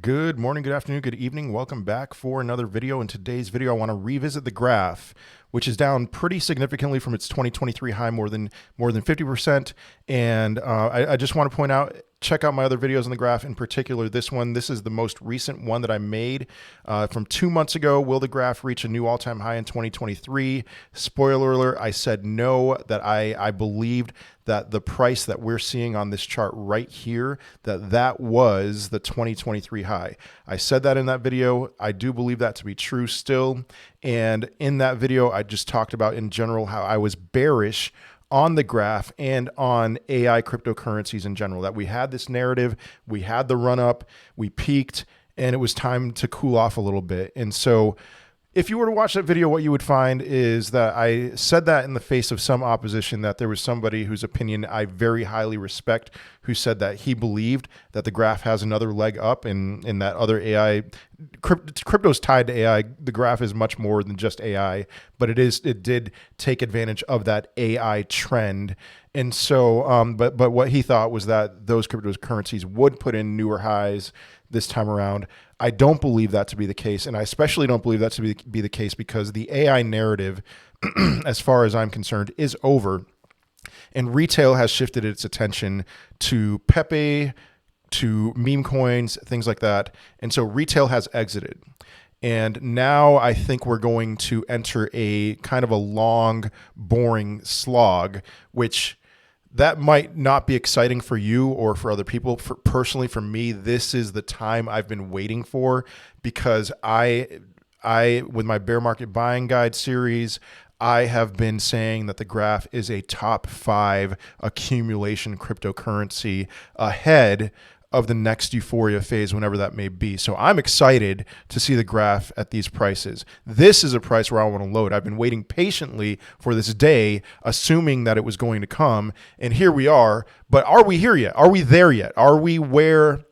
Good morning, good afternoon, good evening. Welcome back for another video. In today's video, I want to revisit the graph, which is down pretty significantly from its 2023 high, more than 50%. And I just want to point out, check out my other videos on the graph, in particular this one. This is the most recent one that I made from 2 months ago. Will the graph reach a new all-time high in 2023? Spoiler alert, I said no, that I believed that the price that we're seeing on this chart right here, that was the 2023 high. I said that in that video. I do believe that to be true still. And in that video, I just talked about in general how I was bearish on the graph and on AI cryptocurrencies in general, that we had this narrative, we had the run up, we peaked, and it was time to cool off a little bit. And so if you were to watch that video, what you would find is that I said that in the face of some opposition, that there was somebody whose opinion I very highly respect, who said that he believed that the graph has another leg up, and that other AI, crypto's tied to AI. The graph is much more than just AI, but it did take advantage of that AI trend. And so, but what he thought was that those cryptocurrencies would put in newer highs this time around. I don't believe that to be the case, and I especially don't believe that to be the case because the AI narrative, as far as I'm concerned, is over, and retail has shifted its attention to Pepe, to meme coins, things like that, and so retail has exited. And now I think we're going to enter a kind of a long, boring slog, which that might not be exciting for you or for other people. Personally, for me, this is the time I've been waiting for, because I, with my bear market buying guide series, I have been saying that the graph is a top 5 accumulation cryptocurrency ahead of the next euphoria phase, whenever that may be. So I'm excited to see the graph at these prices. This is a price where I want to load. I've been waiting patiently for this day, assuming that it was going to come, and here we are. But are we here yet? Are we there yet? Are we where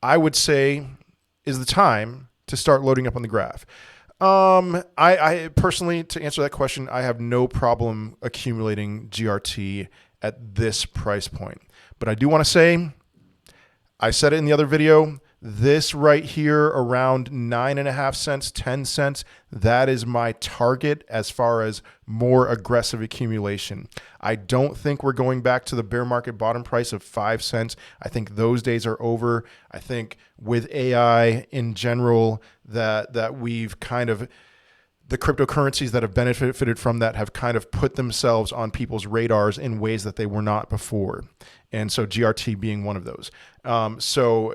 I would say is the time to start loading up on the graph? I personally, to answer that question, I have no problem accumulating GRT at this price point. But I do want to say, I said it in the other video, this right here around 9.5 cents, 10 cents, that is my target as far as more aggressive accumulation. I don't think we're going back to the bear market bottom price of 5 cents. I think those days are over. I think with AI in general, that we've kind of, the cryptocurrencies that have benefited from that have kind of put themselves on people's radars in ways that they were not before. And so GRT being one of those. So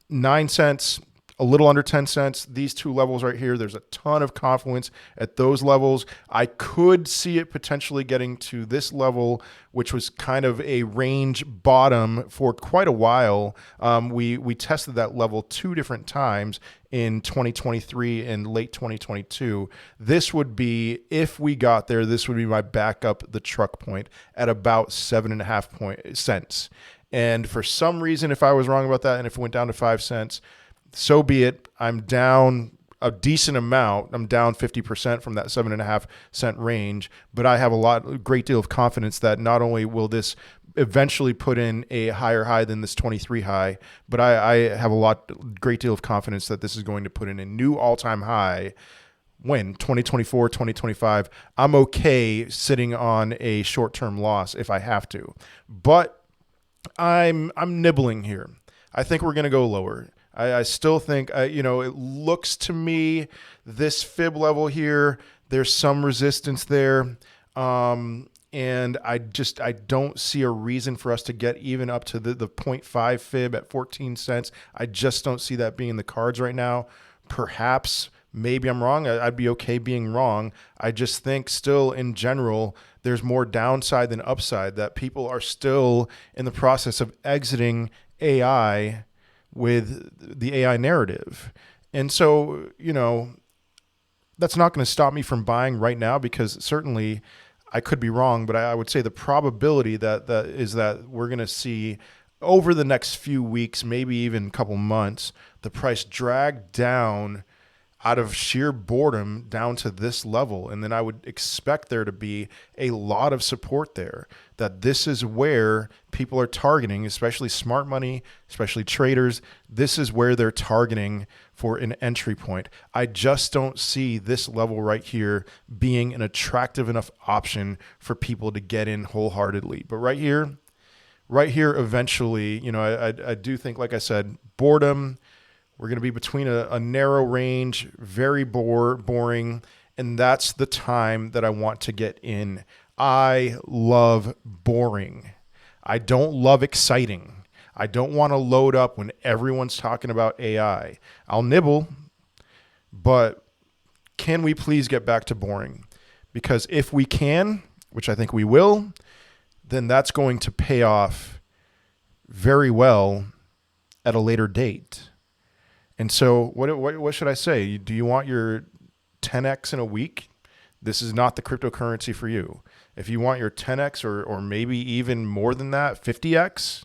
9 cents, a little under 10 cents, these two levels right here, there's a ton of confluence at those levels. I could see it potentially getting to this level, which was kind of a range bottom for quite a while. We tested that level 2 different times in 2023 and late 2022. This would be, if we got there, this would be my backup the truck point at about 7.5 cents. And for some reason, if I was wrong about that, and if it went down to 5 cents, so be it. I'm down a decent amount. I'm down 50% from that 7.5 cent range, but I have a great deal of confidence that not only will this eventually put in a higher high than this 23 high, but I have great deal of confidence that this is going to put in a new all-time high. When 2024, 2025, I'm okay sitting on a short-term loss if I have to, but I'm nibbling here. I think we're going to go lower. I still think, it looks to me, this fib level here, there's some resistance there. And I don't see a reason for us to get even up to the 0.5 fib at 14 cents. I just don't see that being in the cards right now. Perhaps, maybe I'm wrong. I'd be okay being wrong. I just think still in general, there's more downside than upside, that people are still in the process of exiting AI with the AI narrative. And so, that's not going to stop me from buying right now, because certainly I could be wrong, but I would say the probability that is that we're going to see over the next few weeks, maybe even a couple months, the price drag down out of sheer boredom down to this level. And then I would expect there to be a lot of support there, that this is where people are targeting, especially smart money, especially traders. This is where they're targeting for an entry point. I just don't see this level right here being an attractive enough option for people to get in wholeheartedly. But right here, eventually, I do think, like I said, boredom, we're going to be between a narrow range, very boring, and that's the time that I want to get in. I love boring. I don't love exciting. I don't want to load up when everyone's talking about AI. I'll nibble, but can we please get back to boring? Because if we can, which I think we will, then that's going to pay off very well at a later date. And so what should I say? Do you want your 10x in a week? This is not the cryptocurrency for you. If you want your 10x or maybe even more than that, 50x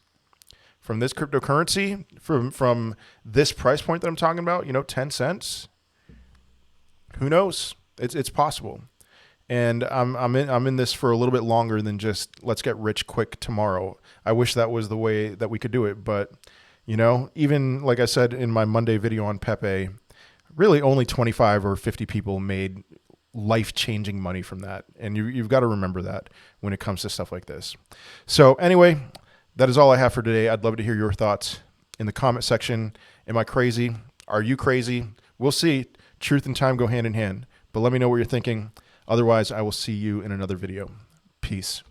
from this cryptocurrency, from this price point that I'm talking about, 10 cents, who knows? It's possible. And I'm in this for a little bit longer than just let's get rich quick tomorrow. I wish that was the way that we could do it, but even like I said in my Monday video on Pepe, really only 25 or 50 people made life-changing money from that. And you've got to remember that when it comes to stuff like this. So anyway, that is all I have for today. I'd love to hear your thoughts in the comment section. Am I crazy? Are you crazy? We'll see. Truth and time go hand in hand. But let me know what you're thinking. Otherwise, I will see you in another video. Peace.